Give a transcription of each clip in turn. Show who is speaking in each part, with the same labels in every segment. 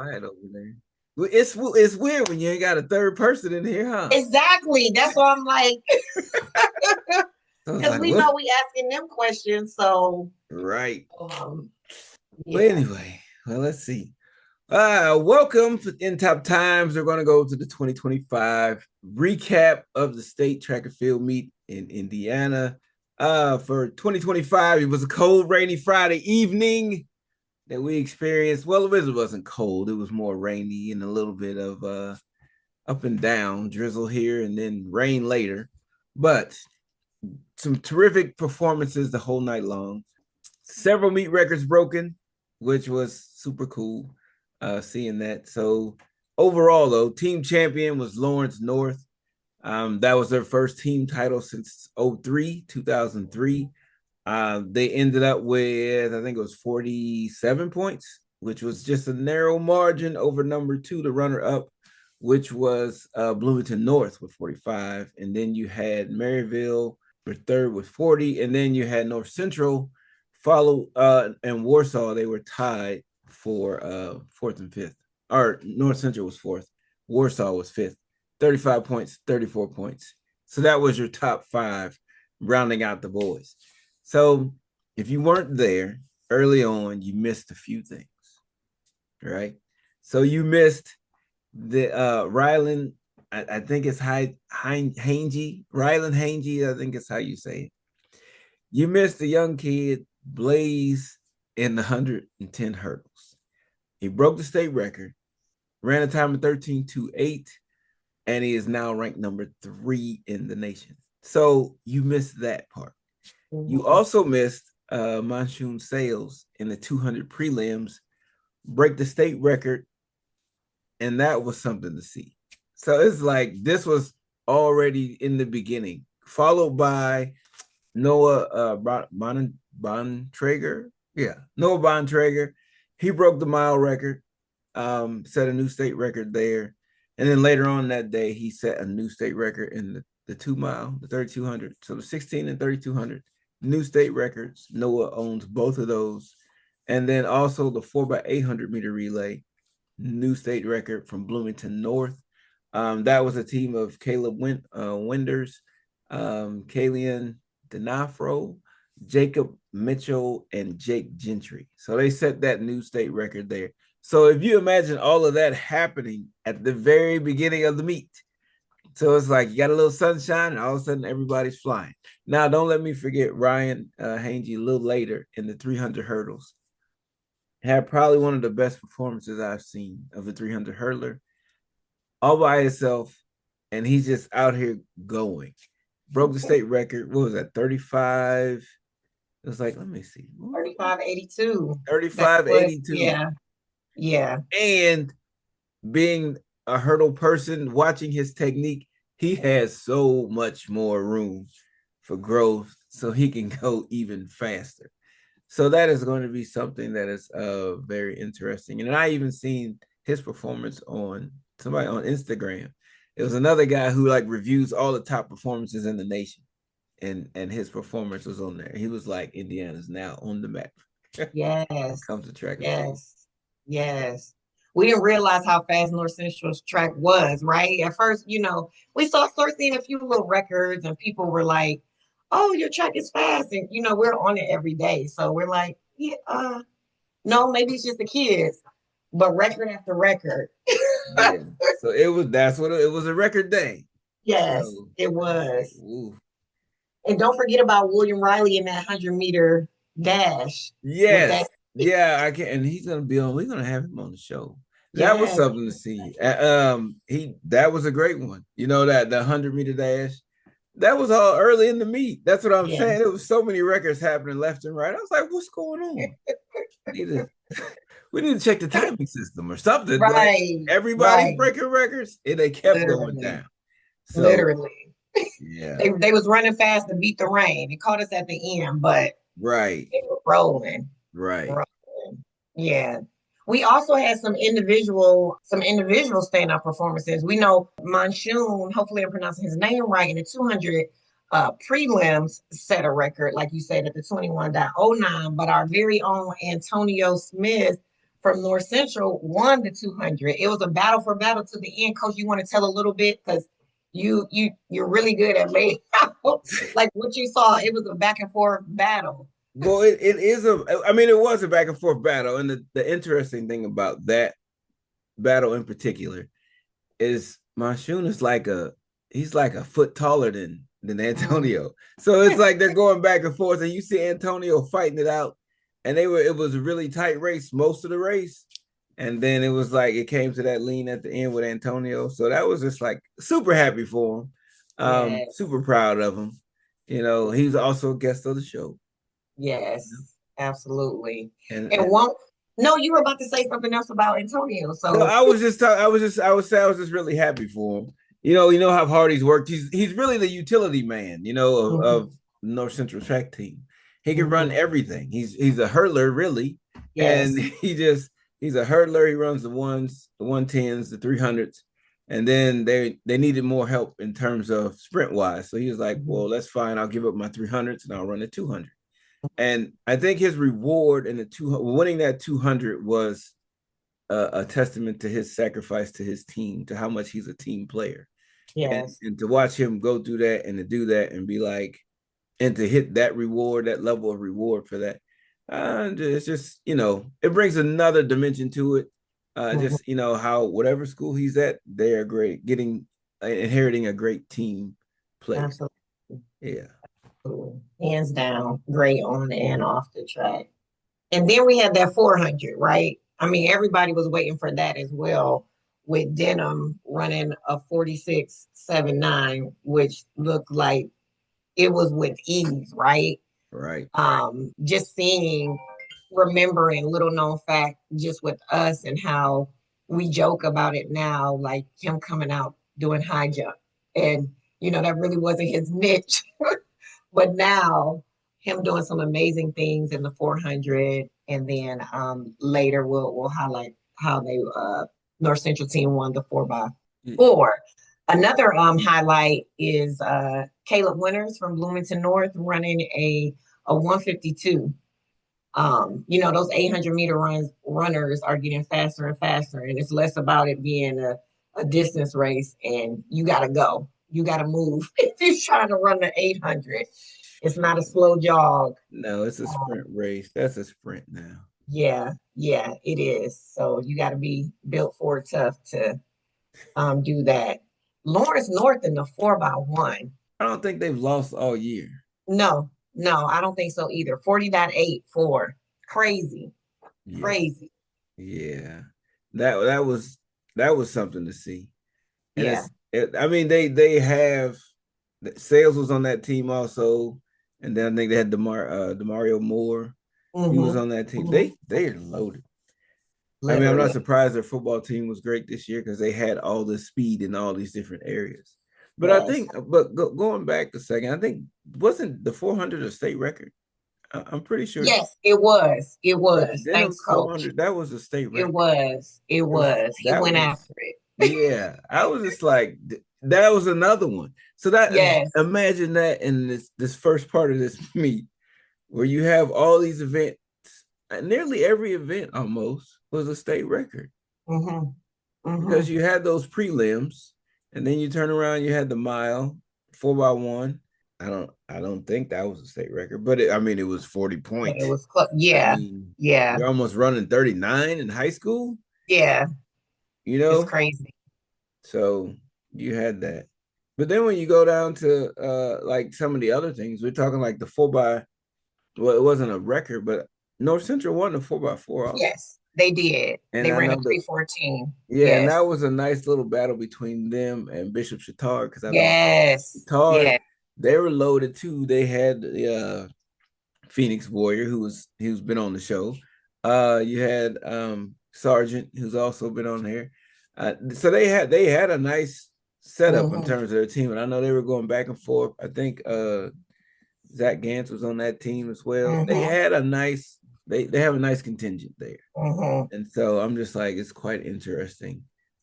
Speaker 1: quiet over there. Well, it's weird when you ain't got a third person in here, huh?
Speaker 2: Exactly. That's why I'm like,
Speaker 1: So it's
Speaker 2: because
Speaker 1: like,
Speaker 2: we
Speaker 1: what?
Speaker 2: know we asking them questions. So,
Speaker 1: Right.
Speaker 2: um,
Speaker 1: But
Speaker 2: yeah.
Speaker 1: anyway, well, let's see. Welcome in Top Times. We're going to go to the 2025 recap of the state track and field meet in Indiana. For 2025, it was a cold, rainy Friday evening that we experienced. Well, it really wasn't cold. It was more rainy and a little bit of up and down drizzle here and then rain later. But some terrific performances the whole night long. Several meet records broken, which was super cool seeing that. So overall, though, team champion was Lawrence North. That was their first team title since 2003. They ended up with, I think it was 47 points, which was just a narrow margin over number two, the runner up, which was Bloomington North with 45. And then you had Maryville for third with 40. And then you had North Central follow and Warsaw. They were tied for fourth and fifth. Or North Central was fourth. Warsaw was fifth. 35 points, 34 points. So that was your top five, rounding out the boys. So if you weren't there early on, you missed a few things, right? So you missed the Ryland, I think it's Hangy, Ryland Hangy, I think it's how you say it. You missed the young kid, Blaze, in the 110 hurdles. He broke the state record, ran a time of 13.28, and he is now ranked number 3 in the nation. So you missed that part. You
Speaker 2: Mhm.
Speaker 1: also missed Monsoon Sales in the 200 prelims, break the state record, and that was something to see. So it's like this was already in the beginning, followed by Noah Bontrager. Yeah, Noah Bontrager. He broke the mile record, set a new state record there. And then later on that day, he set a new state record in the 2 mile, the 3,200. So the 16 and 3,200, new state records. Noah owns both of those. And then also the 4x800 meter relay, new state record from Bloomington North. That was a team of Caleb Winders, Kalian Denafro, Jacob Mitchell, and Jake Gentry. So they set that new state record there. So if you imagine all of that happening at the very beginning of the meet, so it's like you got a little sunshine, and all of a sudden everybody's flying. Now, don't let me forget Ryan Hangy a little later in the 300 hurdles. Had probably one of the best performances I've seen of a 300 hurdler, all by himself, and he's just out here going. Broke the state record. What was that? 35. It was like, let me see.
Speaker 2: 35.82. That's what,
Speaker 1: 35.82.
Speaker 2: yeah, yeah.
Speaker 1: And being a hurdle person, watching his technique, he has so much more room for growth so he can go even faster. So that is going to be something that is very interesting. And I even seen his performance on somebody on Instagram. It was another guy who like reviews all the top performances in the nation. And his performance was on there. He was like, Indiana's now on the map. When it
Speaker 2: Yes,
Speaker 1: comes to track and field.
Speaker 2: yes, yes. We didn't realize how fast North Central's track was, right? At first, we started seeing a few little records, and people were like, "Oh, your track is fast," and we're on it every day, so we're like, "Yeah, no, maybe it's just the kids," but record after record.
Speaker 1: Yeah. So that's what it was, a record day.
Speaker 2: Yes,
Speaker 1: So
Speaker 2: it
Speaker 1: I was like,
Speaker 2: was.
Speaker 1: ooh.
Speaker 2: And don't forget about William Riley in that 100-meter dash with that.
Speaker 1: Yes. Yeah, I can, and he's gonna be on. We're gonna have him on the show. That was
Speaker 2: Yes,
Speaker 1: something to see. He that was a great one. You know that the 100 meter dash. That was all early in the meet. That's what I'm saying.
Speaker 2: yes.
Speaker 1: It was so many records happening left and right. I was like, what's going on? We need to, we need to check the timing system or something. Like
Speaker 2: Right,
Speaker 1: everybody's
Speaker 2: right.
Speaker 1: breaking records, and they kept going
Speaker 2: Literally,
Speaker 1: down. So
Speaker 2: literally.
Speaker 1: yeah,
Speaker 2: They was running fast to beat the rain. It caught us at the end, but
Speaker 1: right,
Speaker 2: they were rolling,
Speaker 1: right.
Speaker 2: rolling. Yeah. We also had some individual stand-up performances. We know Monsoon, hopefully I'm pronouncing his name right, in the 200 prelims set a record, like you said, at the 21.09. But our very own Antonio Smith from North Central won the 200. It was a battle for battle to the end. Coach, you want to tell a little bit because you're really good at laying out like what you saw. It was a back and forth battle.
Speaker 1: Well, it is I mean, it was a back and forth battle. And the interesting thing about that battle in particular is Monsoon is he's like a foot taller than
Speaker 2: Mm.
Speaker 1: Antonio. So it's like they're going back and forth, and you see Antonio fighting it out. And it was a really tight race most of the race. And then it was like it came to that lean at the end with Antonio. So that was just like super happy for him.
Speaker 2: Yes,
Speaker 1: Super proud of him. You know, he's also a guest of the show.
Speaker 2: yes, absolutely. And
Speaker 1: And
Speaker 2: won't no, you were about to say something else about Antonio.
Speaker 1: no,
Speaker 2: So
Speaker 1: I would say I was just really happy for him. You know how hard he's worked. He's really the utility man, you know, of
Speaker 2: mhm,
Speaker 1: North Central track team. He can run
Speaker 2: mhm,
Speaker 1: everything. He's a hurdler, really. And
Speaker 2: yes.
Speaker 1: he's a hurdler. He runs the ones, the 110s, the 300s. And then they needed more help in terms of sprint wise. So he was like,
Speaker 2: Mhm,
Speaker 1: well, that's fine. I'll give up my 300s and I'll run the 200. And I think his reward in the winning that 200 was a testament to his sacrifice to his team, to how much he's a team player,
Speaker 2: yes.
Speaker 1: and to watch him go through that and to do that and be like, and to hit that reward, that level of reward for that. It's just it brings another dimension to it.
Speaker 2: Mhm,
Speaker 1: Just how whatever school he's at, they are great, getting inheriting a great team player.
Speaker 2: absolutely.
Speaker 1: Yeah,
Speaker 2: Hands down, great on and off the track. And then we had that 400, right? I mean, everybody was waiting for that as well, with Denham running a 46.79, which looked like it was with ease, right?
Speaker 1: right.
Speaker 2: Just seeing, remembering little known fact, just with us and how we joke about it now, like him coming out doing high jump. And, that really wasn't his niche. But now him doing some amazing things in the 400, and then later we'll highlight how they North Central team won the 4 by
Speaker 1: Yeah.
Speaker 2: 4. Another highlight is Caleb Winters from Bloomington North running a 152. Those 800-meter runners are getting faster and faster, and it's less about it being a distance race, and you got to go. You got to move if you're trying to run the 800. It's not a slow jog.
Speaker 1: No, it's a
Speaker 2: Um,
Speaker 1: sprint race. That's a sprint now.
Speaker 2: yeah, yeah, it is. So you got to be built for it tough to do that. Lawrence North in the 4 by 1.
Speaker 1: I don't think they've lost all year.
Speaker 2: No, no, I don't think so either. 40.84. Crazy,
Speaker 1: Yeah.
Speaker 2: crazy.
Speaker 1: Yeah, that was something to see, and
Speaker 2: Yeah.
Speaker 1: I mean they have Sales was on that team also, and then I think they had Demario Moore. He was
Speaker 2: Mm-hmm.
Speaker 1: on that team.
Speaker 2: Mm-hmm.
Speaker 1: They are loaded. I mean, I'm not
Speaker 2: Literally.
Speaker 1: surprised their football team was great this year because they had all this speed in all these different areas. But I
Speaker 2: Yes.
Speaker 1: think, going back a second, I think wasn't the 400 a state record? I'm pretty sure
Speaker 2: Yes, it was. It was. Thanks,
Speaker 1: Denham's
Speaker 2: coach.
Speaker 1: 400 that was a state
Speaker 2: It
Speaker 1: record.
Speaker 2: was. It
Speaker 1: It was
Speaker 2: was. He
Speaker 1: that
Speaker 2: went
Speaker 1: was
Speaker 2: after it.
Speaker 1: Yeah, I was just like that was another one. So that
Speaker 2: Yes.
Speaker 1: imagine that in this first part of this meet where you have all these events, nearly every event almost was a state record
Speaker 2: Mm-hmm.
Speaker 1: because
Speaker 2: Mm-hmm.
Speaker 1: you had those prelims and then you turn around you had the mile 4 by 1. I don't think that was a state record, but I mean it was 40
Speaker 2: But it
Speaker 1: points.
Speaker 2: was
Speaker 1: I
Speaker 2: yeah.
Speaker 1: mean,
Speaker 2: Yeah.
Speaker 1: you're almost running 39 in high school,
Speaker 2: Yeah.
Speaker 1: you
Speaker 2: It's
Speaker 1: know?
Speaker 2: crazy.
Speaker 1: So you had that. But then when you go down to like some of the other things, we're talking like the 4 by, well, it wasn't a record, but North Central won the 4 by 4 also.
Speaker 2: Yes, they did.
Speaker 1: And
Speaker 2: They
Speaker 1: I
Speaker 2: ran a
Speaker 1: know that
Speaker 2: 3:14.
Speaker 1: yeah, and
Speaker 2: Yes.
Speaker 1: that was a nice little battle between them and Bishop Chatard because I know
Speaker 2: Yes.
Speaker 1: Chatard,
Speaker 2: Yeah.
Speaker 1: they were loaded too. They had the Phoenix Warrior who's been on the show. You had Sergeant who's also been on there. So they had a nice setup in
Speaker 2: Mm-hmm.
Speaker 1: terms of their team, and I know they were going back and forth. I think Zach Gantz was on that team as well. They
Speaker 2: Mm-hmm.
Speaker 1: had a nice they have a nice contingent there,
Speaker 2: Mm-hmm.
Speaker 1: and so I'm just like it's quite interesting.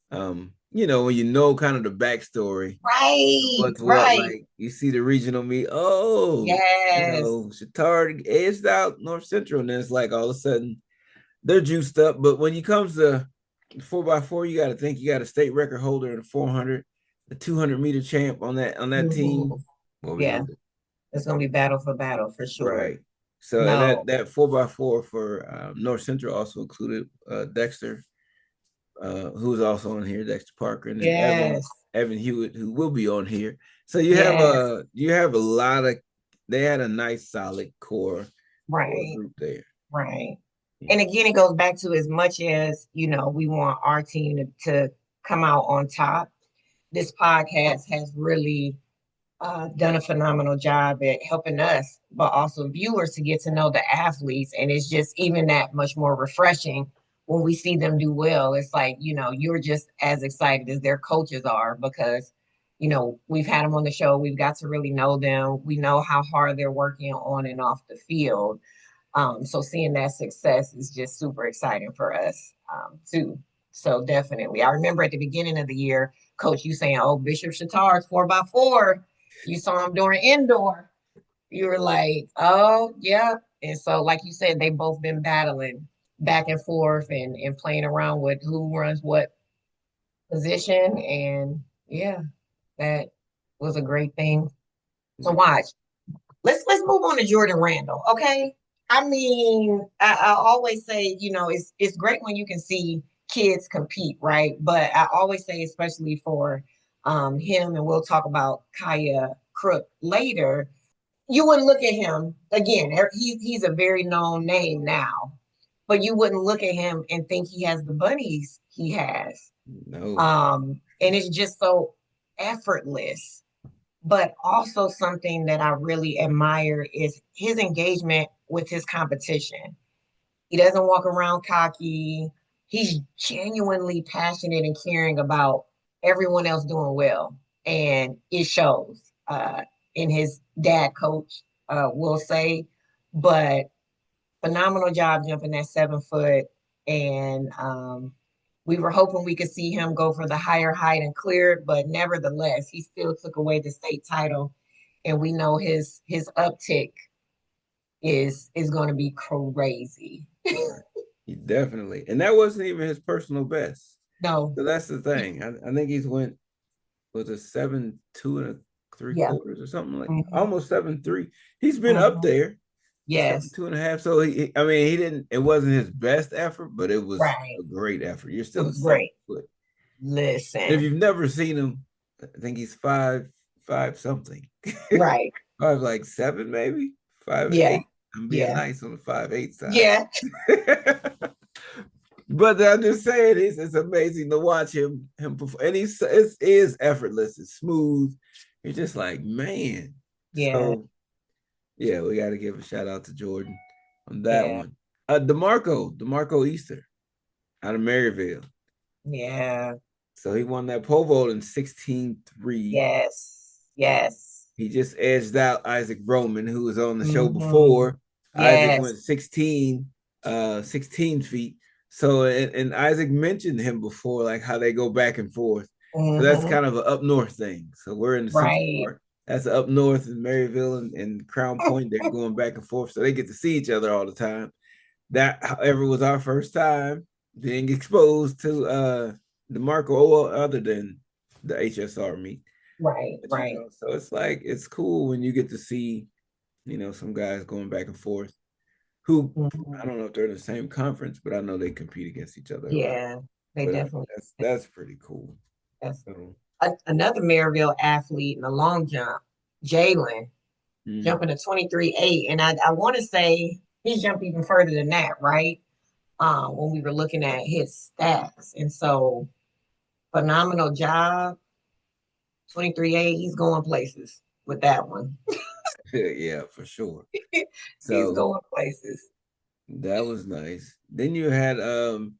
Speaker 1: When you know kind of the backstory
Speaker 2: Right.
Speaker 1: what's what,
Speaker 2: Right.
Speaker 1: like you see the regional meet. Oh,
Speaker 2: Yes.
Speaker 1: Chatard edged out North Central, and then it's like all of a sudden they're juiced up. But when it comes to 4x4, you got to think you got a state record holder in the 400, a 200-meter champ on that team.
Speaker 2: Mhm.
Speaker 1: What we
Speaker 2: Yeah,
Speaker 1: gonna do?
Speaker 2: it's gonna be battle for battle for sure.
Speaker 1: Right. So and that
Speaker 2: No,
Speaker 1: that 4x4 for North Central also included Dexter, who's also on here, Dexter Parker, and then Evan
Speaker 2: yes,
Speaker 1: Evan Hewitt, who will be on here. So
Speaker 2: yes,
Speaker 1: you have a lot of they had a nice solid core
Speaker 2: right,
Speaker 1: group there.
Speaker 2: right.
Speaker 1: Yeah.
Speaker 2: And again, it goes back to as much as, we want our team to come out on top. This podcast has really done a phenomenal job at helping us, but also viewers to get to know the athletes. And it's just even that much more refreshing when we see them do well. It's like, you're just as excited as their coaches are because, we've had them on the show. We've got to really know them. We know how hard they're working on and off the field. So seeing that success is just super exciting for us too. So definitely, I remember at the beginning of the year, Coach, you saying, "Oh, Bishop Shatar's 4x4." You saw him during indoor. You were like, "Oh, yeah." And so, like you said, they both been battling back and forth and playing around with who runs what position. And yeah, that was a great thing to watch. Let's move on to Jordan Randall, okay? I mean, I always say, it's great when you can see kids compete, right? But I always say, especially for him, and we'll talk about Kaya Crook later, you wouldn't look at him again. He's a very known name now, but you wouldn't look at him and think he has the bunnies he has.
Speaker 1: No.
Speaker 2: And it's just so effortless, but also something that I really admire is his engagement with his competition. He doesn't walk around cocky. He's genuinely passionate and caring about everyone else doing well. And it shows in his dad coach, will say, but phenomenal job jumping that 7 foot. And we were hoping we could see him go for the higher height and clear it, but nevertheless, he still took away the state title. And we know his uptick is going to be crazy.
Speaker 1: Right. He definitely, and that wasn't even his personal best.
Speaker 2: No,
Speaker 1: So that's the thing. I think he's went was a 7.2
Speaker 2: yeah,3/4
Speaker 1: or something like
Speaker 2: hmm
Speaker 1: almost 7.3. He's been up
Speaker 2: hmm
Speaker 1: there, seven
Speaker 2: yes,
Speaker 1: two and a half. So I mean, he didn't. It wasn't his best effort, but it was
Speaker 2: right.
Speaker 1: a great effort. You're
Speaker 2: It
Speaker 1: still a
Speaker 2: was
Speaker 1: seven
Speaker 2: great.
Speaker 1: foot. And if
Speaker 2: Listen,
Speaker 1: you've never seen him, I think he's five something,
Speaker 2: right.
Speaker 1: five like seven maybe 5'8".
Speaker 2: Yeah,
Speaker 1: I'm being
Speaker 2: yeah,
Speaker 1: nice on the 5'8" side.
Speaker 2: yeah,
Speaker 1: But I'm just saying, it's amazing to watch him perform, and it is effortless, it's smooth. You're just like, man.
Speaker 2: yeah,
Speaker 1: So yeah, we got to give a shout out to Jordan on that
Speaker 2: yeah,
Speaker 1: one. DeMarco Easter out of Maryville.
Speaker 2: yeah.
Speaker 1: So he won that pole vault in 16.3.
Speaker 2: Yes, yes.
Speaker 1: He just edged out Isaac Roman, who was on the show
Speaker 2: hmm
Speaker 1: before. Isaac
Speaker 2: Yes.
Speaker 1: went 16 feet. So and Isaac mentioned him before, like how they go back and forth. So that's
Speaker 2: hmm
Speaker 1: kind of an up north thing. So we're in the central
Speaker 2: Right.
Speaker 1: part. That's up north in Maryville and Crown Point. They're going back and forth. So they get to see each other all the time. That, however, was our first time being exposed to DeMarco other than the HSR meet.
Speaker 2: Right,
Speaker 1: But
Speaker 2: right.
Speaker 1: so it's like it's cool when you get to see, some guys going back and forth who I
Speaker 2: hmm
Speaker 1: don't know if they're in the same conference, but I know they compete against each other a lot.
Speaker 2: Yeah, they
Speaker 1: But
Speaker 2: definitely.
Speaker 1: that's pretty cool.
Speaker 2: That's
Speaker 1: So
Speaker 2: another Maryville athlete in the long jump, Jalen,
Speaker 1: mm,
Speaker 2: jumping a 23.8. And I want to say he jumped even further than that, right? When we were looking at his stats. And so phenomenal job. 23.8, he's going places with that one.
Speaker 1: yeah, for sure.
Speaker 2: He's
Speaker 1: So
Speaker 2: going places.
Speaker 1: that was nice. Then you had the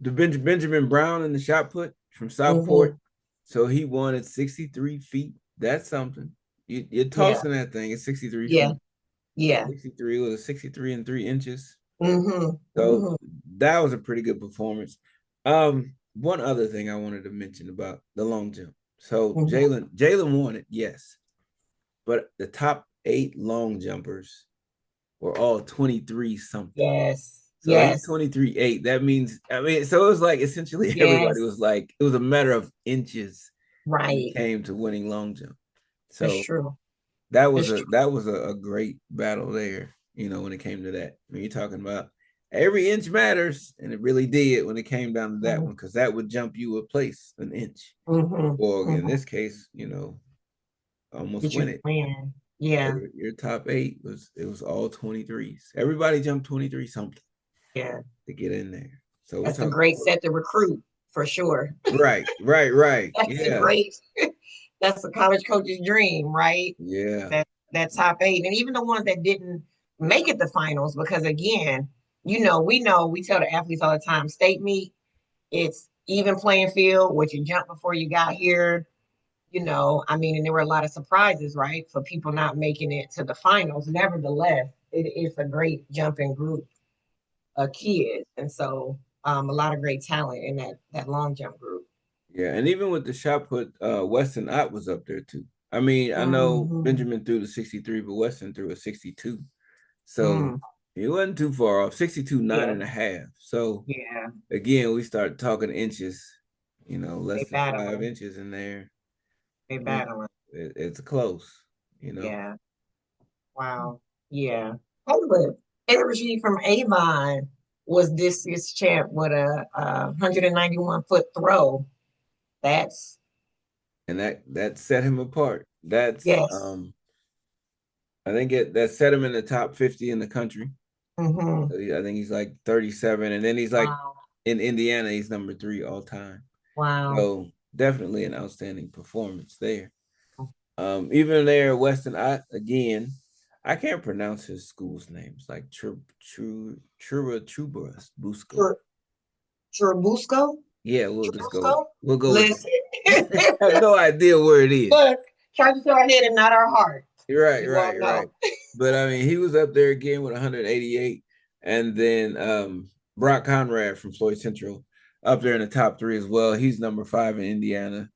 Speaker 1: Benjamin Brown in the shot put from Southport.
Speaker 2: hmm
Speaker 1: So he won at 63 feet. That's something. You're
Speaker 2: Yeah,
Speaker 1: tossing that thing at 63
Speaker 2: yeah,
Speaker 1: feet.
Speaker 2: yeah.
Speaker 1: 63 was a 63 and 3 inches.
Speaker 2: hmm
Speaker 1: So
Speaker 2: hmm
Speaker 1: that was a pretty good performance. One other thing I wanted to mention about the long jump. So
Speaker 2: hmm
Speaker 1: Jalen won it, yes, but the top 8 long jumpers were all 23 something.
Speaker 2: Yes.
Speaker 1: So he's
Speaker 2: Yes.
Speaker 1: 23.8. That means, I mean, so it was like essentially everybody
Speaker 2: Yes.
Speaker 1: was like, it was a matter of inches when it
Speaker 2: Right.
Speaker 1: came to winning long jump.
Speaker 2: It's
Speaker 1: So
Speaker 2: true.
Speaker 1: that was
Speaker 2: It's
Speaker 1: a
Speaker 2: true.
Speaker 1: great battle there, when it came to that. When you're talking about every inch matters, and it really did when it came down to that one, because that would jump you a place, an inch.
Speaker 2: Mm-hmm.
Speaker 1: Or in
Speaker 2: Mm-hmm.
Speaker 1: this case, almost
Speaker 2: Get you
Speaker 1: win
Speaker 2: to
Speaker 1: it.
Speaker 2: win.
Speaker 1: So
Speaker 2: Yeah.
Speaker 1: your top eight was all 23s. Everybody jumped 23 something
Speaker 2: Yeah.
Speaker 1: to get in there. So we're
Speaker 2: That's a
Speaker 1: talking
Speaker 2: great set to recruit for sure.
Speaker 1: right, right, right.
Speaker 2: That's a
Speaker 1: Yeah.
Speaker 2: great, that's a college coach's dream, right?
Speaker 1: Yeah.
Speaker 2: That top eight. And even the ones that didn't make it the finals, because again, we tell the athletes all the time, state meet, it's even playing field, what you jumped before you got here. I mean, and there were a lot of surprises, right? For people not making it to the finals. Nevertheless, it is a great jumping group of kids. And so a lot of great talent in that long jump group.
Speaker 1: Yeah. And even with the shot put, Weston Ott was up there too. I mean, I know
Speaker 2: Mm-hmm.
Speaker 1: Benjamin threw the 63, but Weston threw a 62. So
Speaker 2: Mm.
Speaker 1: he wasn't too far off. 62, nine
Speaker 2: Yeah,
Speaker 1: and a half. So
Speaker 2: yeah.
Speaker 1: again, we start talking inches, less
Speaker 2: They
Speaker 1: than five
Speaker 2: battling.
Speaker 1: inches in there.
Speaker 2: They
Speaker 1: Yeah,
Speaker 2: battling.
Speaker 1: it's close.
Speaker 2: Yeah. Wow. Yeah. Caleb, Caleb Rashid from Avon was this year's champ with a 191-foot throw. That's
Speaker 1: And that set him apart. That's
Speaker 2: yes.
Speaker 1: I think that set him in the top 50 in the country.
Speaker 2: Mm-hmm.
Speaker 1: I think he's like 37, and then he's like
Speaker 2: Wow.
Speaker 1: in Indiana, he's number 3 all time.
Speaker 2: Wow.
Speaker 1: So definitely an outstanding performance there. Even there, Weston, again, I can't pronounce his school's names like Churubusco. Busco.
Speaker 2: Chur- Churubusco?
Speaker 1: Yeah, we'll just go.
Speaker 2: Churubusco?
Speaker 1: We'll go with that.
Speaker 2: Listen.
Speaker 1: I have no idea where it is.
Speaker 2: Look, charge to our head and not our heart.
Speaker 1: Right,
Speaker 2: We won't
Speaker 1: right, right.
Speaker 2: know.
Speaker 1: But I mean, he was up there again with 188, and then Brock Conrad from Floyd Central up there in the top 3 as well. He's number 5 in Indiana,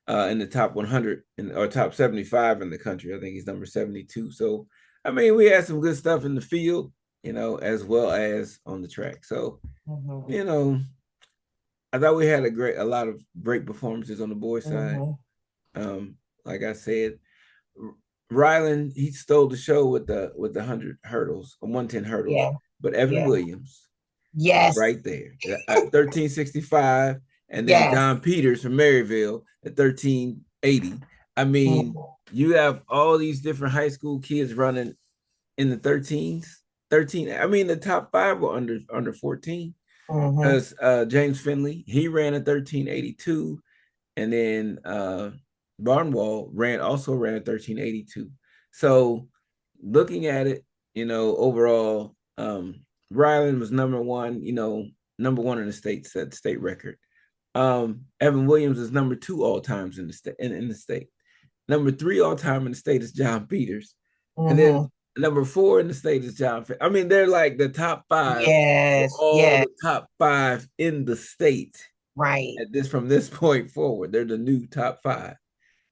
Speaker 1: in the top 100 or top 75 in the country. I think he's number 72. So I mean, we had some good stuff in the field, as well as on the track. So
Speaker 2: Mm-hmm.
Speaker 1: you know, I thought we had a lot of great performances on the boys' side.
Speaker 2: Mm-hmm.
Speaker 1: Um, like I said, Rylan, he stole the show with the 100 hurdles, 110 hurdles.
Speaker 2: Yeah.
Speaker 1: But Evan
Speaker 2: Yeah.
Speaker 1: Williams was
Speaker 2: Yes.
Speaker 1: right there at 1365, and then
Speaker 2: Yes.
Speaker 1: John Peters from Maryville at 1380. I mean,
Speaker 2: Mm-hmm.
Speaker 1: you have all these different high school kids running in the 13s. 13. I mean, the top 5 were under 14
Speaker 2: Mm-hmm.
Speaker 1: because James Finley, he ran a 1382, and then Barnwall ran a 1382. So looking at it, overall, Ryland was number one in the state, set state record. Evan Williams is number 2 all times in the state. In the state, number 3 all time in the state is John Peters, and then
Speaker 2: Mm-hmm.
Speaker 1: number 4 in the state is John. I mean, they're like the top 5 for
Speaker 2: Yes.
Speaker 1: all
Speaker 2: Yes.
Speaker 1: the top 5 in the state
Speaker 2: Right.
Speaker 1: at this from this point forward. They're the new top 5.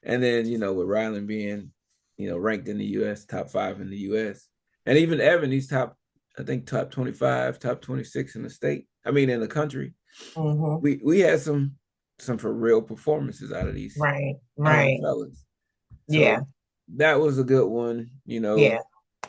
Speaker 1: And then, with Ryland being, ranked in the US, top 5 in the US. And even Evan, he's I think top 25, top 26 in the state. I mean in the country.
Speaker 2: Mm-hmm.
Speaker 1: We had some for real performances out of these
Speaker 2: Right. Right.
Speaker 1: fellas. So
Speaker 2: Yeah.
Speaker 1: that was a good one.
Speaker 2: Yeah.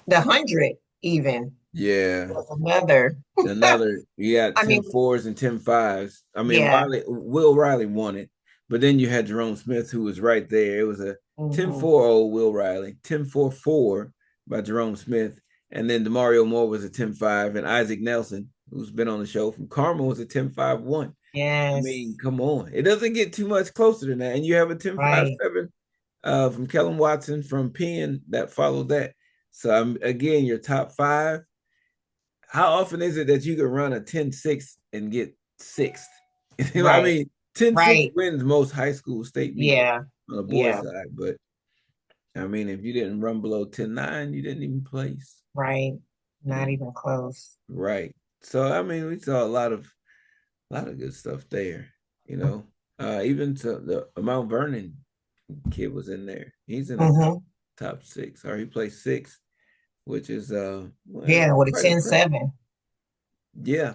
Speaker 2: The 100 even
Speaker 1: Yeah.
Speaker 2: was another.
Speaker 1: Another, you got
Speaker 2: I
Speaker 1: 10
Speaker 2: mean,
Speaker 1: fours and 10 fives. I mean,
Speaker 2: yeah.
Speaker 1: Will Riley won it, but then you had Jerome Smith, who was right there. It was a 10
Speaker 2: Mm-hmm.
Speaker 1: 4 old Will Riley, 10 4 4 by Jerome Smith. And then Demario Moore was a 10 5, and Isaac Nelson, who's been on the show from Carmel, was a 10 5 1. I mean,
Speaker 2: Yes.
Speaker 1: come on. It doesn't get too much closer than that. And you have a 10 5
Speaker 2: Right.
Speaker 1: 7 from Kellen Watson from Penn that followed that. So, again, your top 5. How often is it that you can run a 10-6 and get sixth? I
Speaker 2: Right.
Speaker 1: mean, 10-6
Speaker 2: Right.
Speaker 1: wins most high school state meets
Speaker 2: Yeah.
Speaker 1: on the boys'
Speaker 2: Yeah.
Speaker 1: side. But I mean, if you didn't run below 10-9, you didn't even place.
Speaker 2: Right. Not
Speaker 1: And
Speaker 2: even close.
Speaker 1: right. So I mean, we saw a lot of good stuff there, you know. Even to the Mount Vernon kid was in there. He's in the
Speaker 2: Mm-hmm.
Speaker 1: top 6, or he placed 6th, which is
Speaker 2: Yeah, with a
Speaker 1: quite
Speaker 2: 10
Speaker 1: impressive.
Speaker 2: 7.
Speaker 1: Yeah,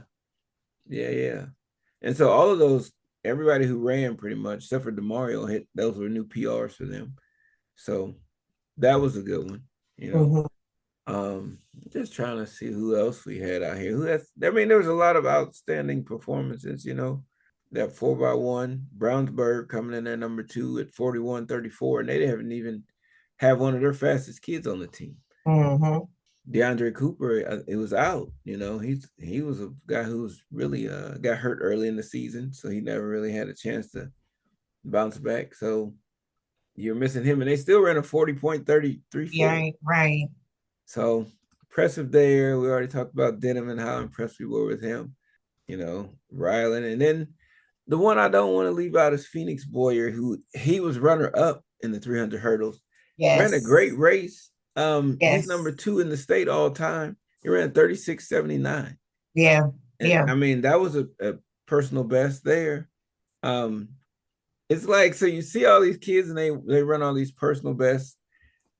Speaker 1: yeah. And so all of those, everybody who ran pretty much, except for Demario, hit those were new PRs for them. So that was a good one, you know.
Speaker 2: Hmm.
Speaker 1: Just trying to see who else we had out here. Who has I mean, there was a lot of outstanding performances, you know. That 4x1, Brownsburg coming in there number two at 41-34, and they haven't even have one of their fastest kids on the team.
Speaker 2: Hmm.
Speaker 1: DeAndre Cooper, it was out. You know, he was a guy who was really got hurt early in the season, so he never really had a chance to bounce back. So you're missing him, and they still ran a 40.33
Speaker 2: Yeah,
Speaker 1: 40.
Speaker 2: right.
Speaker 1: So impressive there. We already talked about Denham and how impressed we were with him. You know, Ryland, and then the one I don't want to leave out is Phoenix Boyer, who he was runner up in the 300 hurdles, ran a great
Speaker 2: Yes.
Speaker 1: race. He's number
Speaker 2: Yes.
Speaker 1: two in the state all time. He ran 36.79.
Speaker 2: Yeah.
Speaker 1: And
Speaker 2: Yeah.
Speaker 1: I mean, that was a personal best there. Um, it's like, so you see all these kids and they run all these personal bests,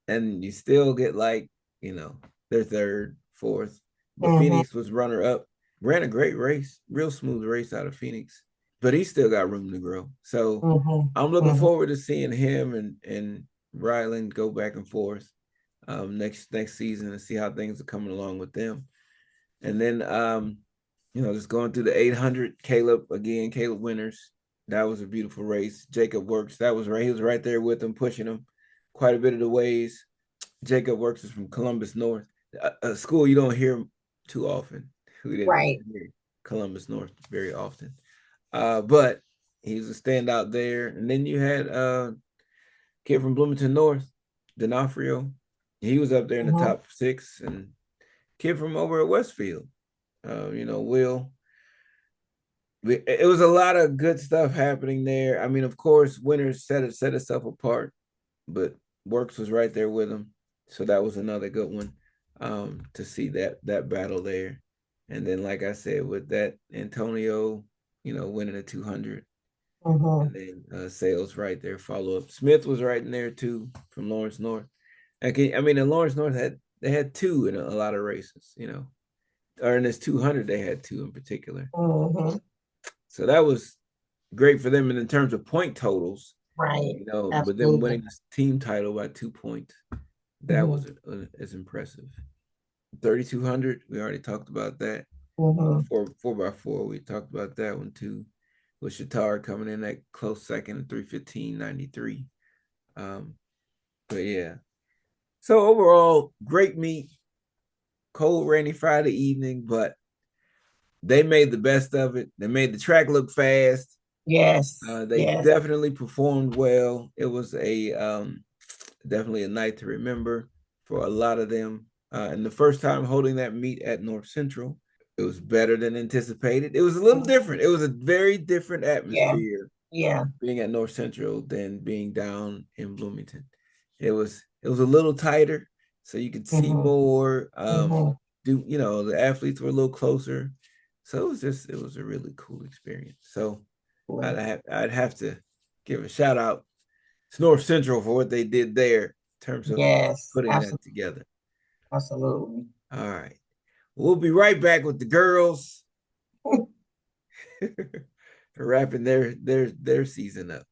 Speaker 1: and you still get like, you know, they're third, fourth. But
Speaker 2: Hmm.
Speaker 1: Phoenix was runner up, ran a great race, real smooth race out of Phoenix, but he still got room to grow. So
Speaker 2: Hmm.
Speaker 1: I'm looking
Speaker 2: Hmm.
Speaker 1: forward to seeing him and Ryland go back and forth next season and see how things are coming along with them. And then you know, just going through the 800, Caleb Winters. That was a beautiful race. Jacob Works, that was right. He was right there with him, pushing him quite a bit of the ways. Jacob Works is from Columbus North, a school you don't hear too often. We didn't
Speaker 2: Right.
Speaker 1: hear Columbus North very often. But he was a standout there. And then you had a kid from Bloomington North, D'Onofrio. He was up there in the
Speaker 2: Hmm.
Speaker 1: top six. And kid from over at Westfield, you know, Will. It was a lot of good stuff happening there. I mean, of course, Winters set itself apart, but Works was right there with him. So that was another good one to see that battle there. And then, like I said, with that Antonio, you know, winning the 200,
Speaker 2: Hmm.
Speaker 1: and then Sales right there follow up. Smith was right in there too from Lawrence North. I mean, in Lawrence North they had two in a lot of races, you know, or in this 200 they had two in particular.
Speaker 2: Hmm.
Speaker 1: So that was great for them. And in terms of point totals,
Speaker 2: Right.
Speaker 1: you know, but them
Speaker 2: Absolutely.
Speaker 1: winning this team title by 2 points, that
Speaker 2: Hmm.
Speaker 1: was as impressive. 3,200, we already talked about that.
Speaker 2: Hmm.
Speaker 1: Four by four, we talked about that one too. With Shatar coming in at close second, 3:15.93. Um, but yeah. So overall, great meet. Cold, rainy Friday evening, but they made the best of it. They made the track look fast.
Speaker 2: Yes.
Speaker 1: They
Speaker 2: Yes.
Speaker 1: definitely performed well. It was a definitely a night to remember for a lot of them. And the first time holding that meet at North Central, it was better than anticipated. It was a little
Speaker 2: Mhm.
Speaker 1: different. It was a very different
Speaker 2: Yeah.
Speaker 1: atmosphere
Speaker 2: Yeah.
Speaker 1: being at North Central than being down in Bloomington. It was a little tighter, so you could see
Speaker 2: Hmm.
Speaker 1: more.
Speaker 2: Hmm.
Speaker 1: Do you know the athletes were a little closer, so it was a really cool experience. So I'd have to give a shout out to North Central for what they did there in terms of
Speaker 2: Yes.
Speaker 1: putting that
Speaker 2: Absolutely.
Speaker 1: together.
Speaker 2: Absolutely.
Speaker 1: All right, we'll be right back with the girls wrapping their season up.